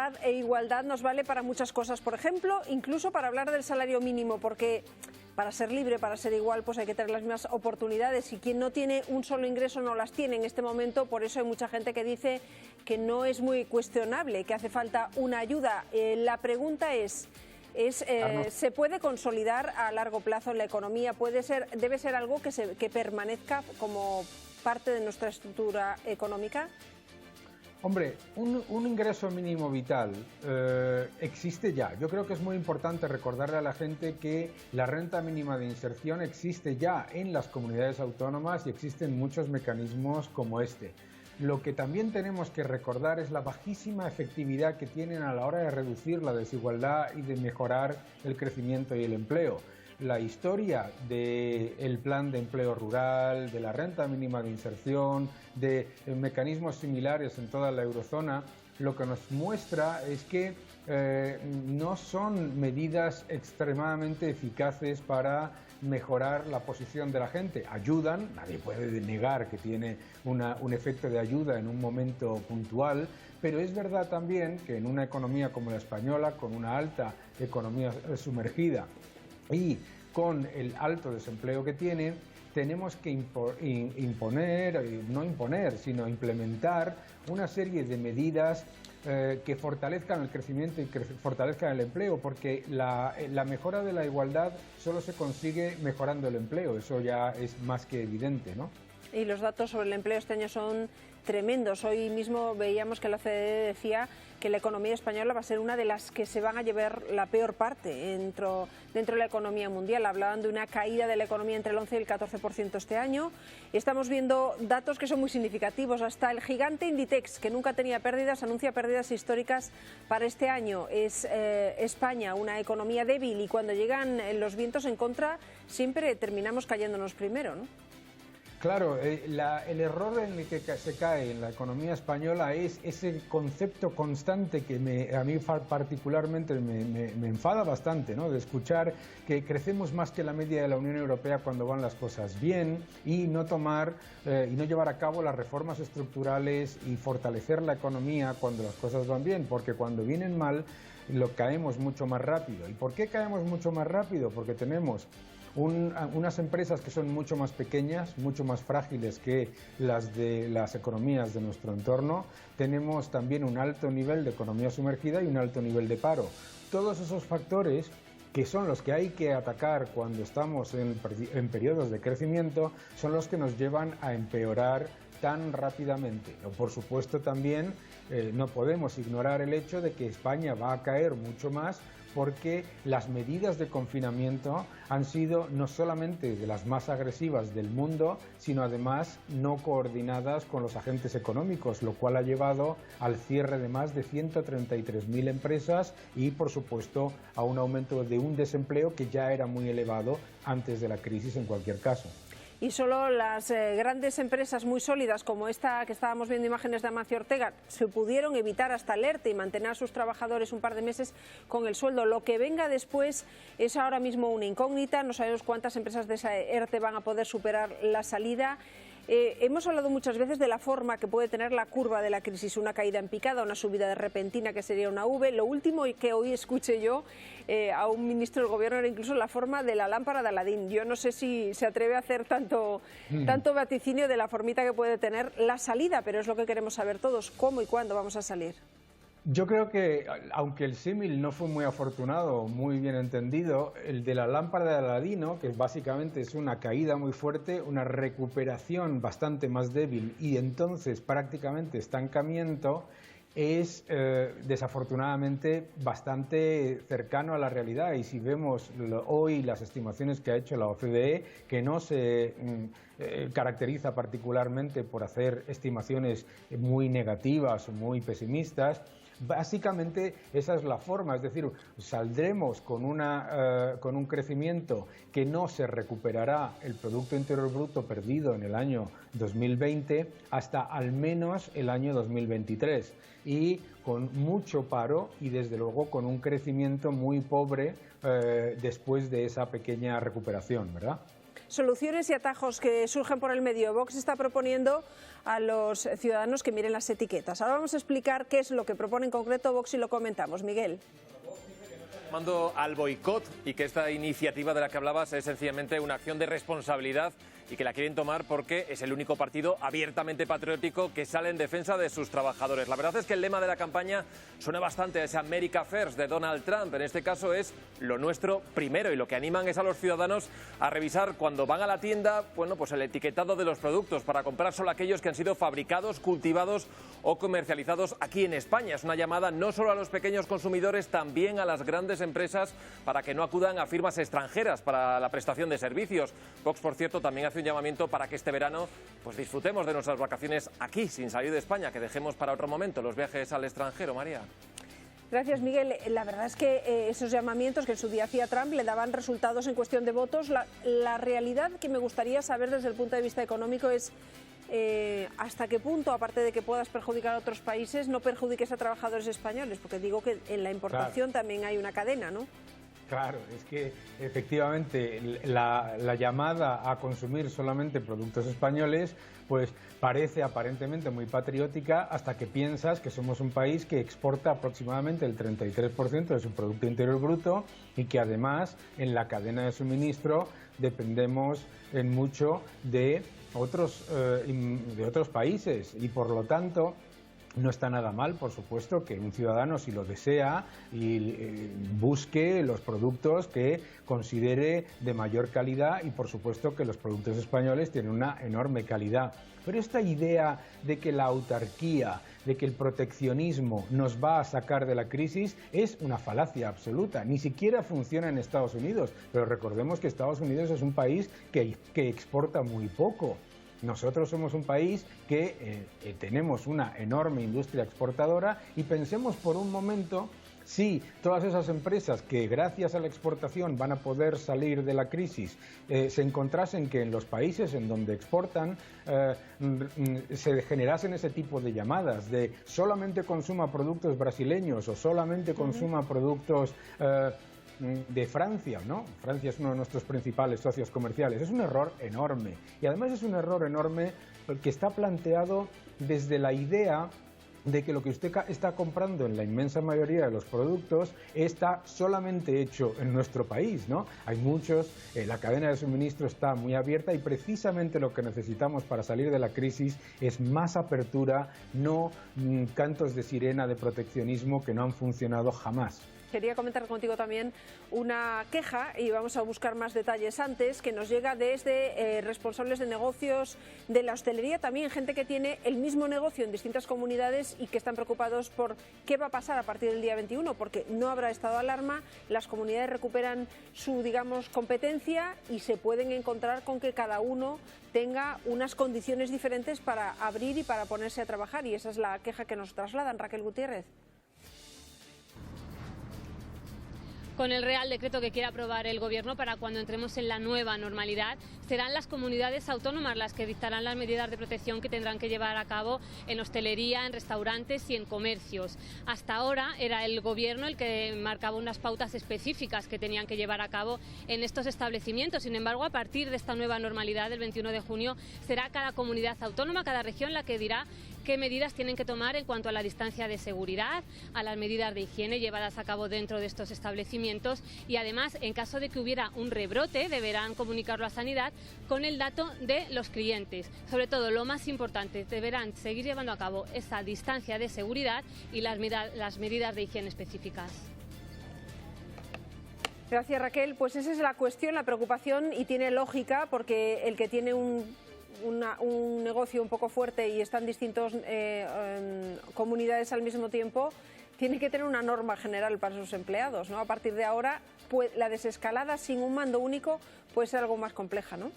libertad e igualdad nos vale para muchas cosas, por ejemplo, incluso para hablar del salario mínimo, porque para ser libre, para ser igual, pues hay que tener las mismas oportunidades, y quien no tiene un solo ingreso no las tiene en este momento. Por eso hay mucha gente que dice que no es muy cuestionable, que hace falta una ayuda. La pregunta es ¿se puede consolidar a largo plazo en la economía? ¿Debe ser algo que permanezca como parte de nuestra estructura económica? Hombre, un ingreso mínimo vital existe ya. Yo creo que es muy importante recordarle a la gente que la renta mínima de inserción existe ya en las comunidades autónomas y existen muchos mecanismos como este. Lo que también tenemos que recordar es la bajísima efectividad que tienen a la hora de reducir la desigualdad y de mejorar el crecimiento y el empleo. La historia del plan de empleo rural, de la renta mínima de inserción, de mecanismos similares en toda la eurozona, lo que nos muestra es que no son medidas extremadamente eficaces para mejorar la posición de la gente. Ayudan, nadie puede negar que tiene un efecto de ayuda en un momento puntual, pero es verdad también que en una economía como la española, con una alta economía sumergida y con el alto desempleo que tiene, tenemos que sino implementar una serie de medidas que fortalezcan el crecimiento y que fortalezcan el empleo, porque la mejora de la igualdad solo se consigue mejorando el empleo, eso ya es más que evidente, ¿no? Y los datos sobre el empleo este año son tremendos. Hoy mismo veíamos que la OCDE decía que la economía española va a ser una de las que se van a llevar la peor parte dentro de la economía mundial. Hablaban de una caída de la economía entre el 11 y el 14% este año. Y estamos viendo datos que son muy significativos. Hasta el gigante Inditex, que nunca tenía pérdidas, anuncia pérdidas históricas para este año. Es España una economía débil, y cuando llegan los vientos en contra siempre terminamos cayéndonos primero, ¿no? Claro, el error en el que se cae en la economía española es ese concepto constante que a mí particularmente me enfada bastante, ¿no? De escuchar que crecemos más que la media de la Unión Europea cuando van las cosas bien, y no llevar a cabo las reformas estructurales y fortalecer la economía cuando las cosas van bien, porque cuando vienen mal caemos mucho más rápido. ¿Y por qué caemos mucho más rápido? Porque tenemos unas empresas que son mucho más pequeñas, mucho más frágiles que las de las economías de nuestro entorno. Tenemos también un alto nivel de economía sumergida y un alto nivel de paro. Todos esos factores, que son los que hay que atacar cuando estamos en periodos de crecimiento, son los que nos llevan a empeorar tan rápidamente. Por supuesto, también no podemos ignorar el hecho de que España va a caer mucho más, porque las medidas de confinamiento han sido no solamente de las más agresivas del mundo, sino además no coordinadas con los agentes económicos, lo cual ha llevado al cierre de más de 133.000 empresas y, por supuesto, a un aumento de un desempleo que ya era muy elevado antes de la crisis en cualquier caso. Y solo las grandes empresas muy sólidas, como esta que estábamos viendo imágenes de Amancio Ortega, se pudieron evitar hasta el ERTE y mantener a sus trabajadores un par de meses con el sueldo. Lo que venga después es ahora mismo una incógnita. No sabemos cuántas empresas de esa ERTE van a poder superar la salida. Hemos hablado muchas veces de la forma que puede tener la curva de la crisis, una caída en picada, una subida de repentina que sería una V. Lo último que hoy escuché yo a un ministro del Gobierno era incluso la forma de la lámpara de Aladín. Yo no sé si se atreve a hacer tanto vaticinio de la formita que puede tener la salida, pero es lo que queremos saber todos, cómo y cuándo vamos a salir. Yo creo que, aunque el símil no fue muy afortunado, muy bien entendido, el de la lámpara de Aladino, que básicamente es una caída muy fuerte, una recuperación bastante más débil y entonces prácticamente estancamiento, es desafortunadamente bastante cercano a la realidad. Y si vemos hoy las estimaciones que ha hecho la OCDE, que no se caracteriza particularmente por hacer estimaciones muy negativas o muy pesimistas, básicamente esa es la forma, es decir, saldremos con un crecimiento que no se recuperará el Producto Interior Bruto perdido en el año 2020 hasta al menos el año 2023, y con mucho paro y desde luego con un crecimiento muy pobre después de esa pequeña recuperación, ¿verdad? soluciones y atajos que surgen por el medio. Vox está proponiendo a los ciudadanos que miren las etiquetas. Ahora vamos a explicar qué es lo que propone en concreto Vox y lo comentamos. Miguel. Mando al boicot y que esta iniciativa de la que hablabas es sencillamente una acción de responsabilidad y que la quieren tomar porque es el único partido abiertamente patriótico que sale en defensa de sus trabajadores. La verdad es que el lema de la campaña suena bastante a ese America First de Donald Trump. En este caso es lo nuestro primero, y lo que animan es a los ciudadanos a revisar cuando van a la tienda, bueno, pues el etiquetado de los productos para comprar solo aquellos que han sido fabricados, cultivados o comercializados aquí en España. Es una llamada no solo a los pequeños consumidores, también a las grandes empresas para que no acudan a firmas extranjeras para la prestación de servicios. Vox, por cierto, también hace un llamamiento para que este verano pues disfrutemos de nuestras vacaciones aquí, sin salir de España, que dejemos para otro momento los viajes al extranjero. María. Gracias, Miguel. La verdad es que esos llamamientos que en su día hacía Trump le daban resultados en cuestión de votos. La realidad que me gustaría saber desde el punto de vista económico es hasta qué punto, aparte de que puedas perjudicar a otros países, no perjudiques a trabajadores españoles, porque digo que en la importación también hay una cadena, ¿no? Claro, es que efectivamente la llamada a consumir solamente productos españoles pues parece aparentemente muy patriótica hasta que piensas que somos un país que exporta aproximadamente el 33% de su Producto Interior Bruto y que además en la cadena de suministro dependemos en mucho de otros países y por lo tanto no está nada mal, por supuesto, que un ciudadano, si lo desea, busque los productos que considere de mayor calidad y, por supuesto, que los productos españoles tienen una enorme calidad. Pero esta idea de que la autarquía, de que el proteccionismo nos va a sacar de la crisis es una falacia absoluta. Ni siquiera funciona en Estados Unidos, pero recordemos que Estados Unidos es un país que exporta muy poco. Nosotros somos un país que tenemos una enorme industria exportadora y pensemos por un momento si todas esas empresas que gracias a la exportación van a poder salir de la crisis se encontrasen que en los países en donde exportan se generasen ese tipo de llamadas de solamente consuma productos brasileños o solamente consuma productos de Francia, ¿no? Francia es uno de nuestros principales socios comerciales. Es un error enorme. Y además es un error enorme que está planteado desde la idea de que lo que usted está comprando en la inmensa mayoría de los productos está solamente hecho en nuestro país, ¿no? Hay muchos, la cadena de suministro está muy abierta y precisamente lo que necesitamos para salir de la crisis es más apertura, no cantos de sirena de proteccionismo que no han funcionado jamás. Quería comentar contigo también una queja, y vamos a buscar más detalles antes, que nos llega desde responsables de negocios de la hostelería, también gente que tiene el mismo negocio en distintas comunidades y que están preocupados por qué va a pasar a partir del día 21, porque no habrá estado de alarma, las comunidades recuperan su, digamos, competencia y se pueden encontrar con que cada uno tenga unas condiciones diferentes para abrir y para ponerse a trabajar, y esa es la queja que nos trasladan. Raquel Gutiérrez. Con el Real Decreto que quiere aprobar el Gobierno para cuando entremos en la nueva normalidad, serán las comunidades autónomas las que dictarán las medidas de protección que tendrán que llevar a cabo en hostelería, en restaurantes y en comercios. Hasta ahora era el Gobierno el que marcaba unas pautas específicas que tenían que llevar a cabo en estos establecimientos. Sin embargo, a partir de esta nueva normalidad del 21 de junio, será cada comunidad autónoma, cada región la que dirá qué medidas tienen que tomar en cuanto a la distancia de seguridad, a las medidas de higiene llevadas a cabo dentro de estos establecimientos y además, en caso de que hubiera un rebrote, deberán comunicarlo a Sanidad con el dato de los clientes. Sobre todo, lo más importante, deberán seguir llevando a cabo esa distancia de seguridad y las medidas de higiene específicas. Gracias, Raquel. Pues esa es la cuestión, la preocupación, y tiene lógica porque el que tiene un negocio un poco fuerte y están distintas comunidades al mismo tiempo, tiene que tener una norma general para sus empleados, ¿no? A partir de ahora, pues, la desescalada sin un mando único puede ser algo más compleja, ¿no?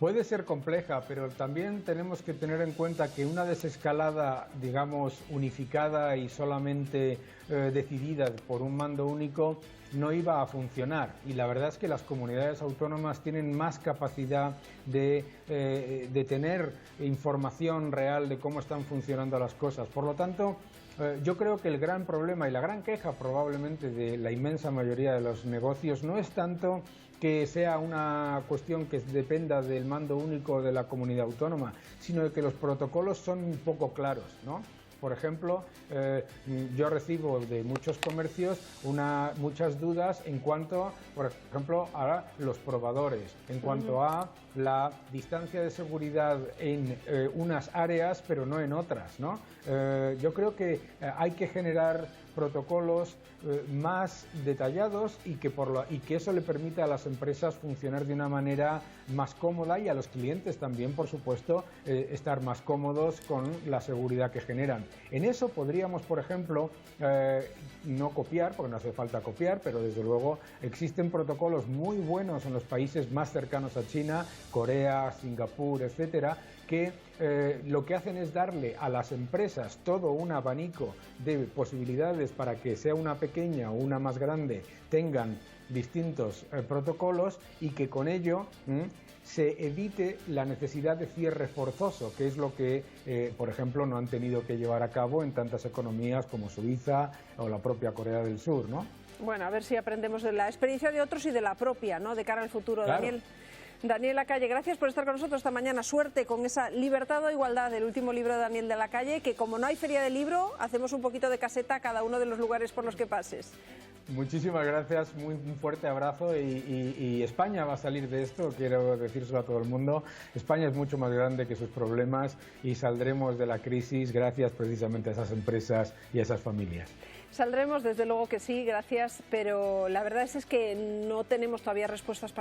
Puede ser compleja, pero también tenemos que tener en cuenta que una desescalada, digamos, unificada y solamente decidida por un mando único no iba a funcionar. Y la verdad es que las comunidades autónomas tienen más capacidad de tener información real de cómo están funcionando las cosas. Por lo tanto, yo creo que el gran problema y la gran queja probablemente de la inmensa mayoría de los negocios no es tanto que sea una cuestión que dependa del mando único de la comunidad autónoma, sino de que los protocolos son un poco claros, ¿no? Por ejemplo, yo recibo de muchos comercios muchas dudas en cuanto, por ejemplo, a los probadores, en cuanto a la distancia de seguridad en unas áreas, pero no en otras, ¿no? Yo creo que hay que generar protocolos más detallados y que eso le permita a las empresas funcionar de una manera más cómoda y a los clientes también, por supuesto, estar más cómodos con la seguridad que generan. En eso podríamos, por ejemplo, no copiar, porque no hace falta copiar, pero desde luego existen protocolos muy buenos en los países más cercanos a China, Corea, Singapur, etcétera, que lo que hacen es darle a las empresas todo un abanico de posibilidades para que sea una pequeña o una más grande tengan distintos protocolos y que con ello se evite la necesidad de cierre forzoso, que es lo que, por ejemplo, no han tenido que llevar a cabo en tantas economías como Suiza o la propia Corea del Sur, ¿no? Bueno, a ver si aprendemos de la experiencia de otros y de la propia, ¿no?, de cara al futuro. Claro. Daniel Lacalle, gracias por estar con nosotros esta mañana. Suerte con esa Libertad o Igualdad, el último libro de Daniel de Lacalle, que como no hay feria de libro, hacemos un poquito de caseta a cada uno de los lugares por los que pases. Muchísimas gracias, un fuerte abrazo y España va a salir de esto, quiero decírselo a todo el mundo. España es mucho más grande que sus problemas y saldremos de la crisis gracias precisamente a esas empresas y a esas familias. Saldremos, desde luego que sí, gracias, pero la verdad es que no tenemos todavía respuestas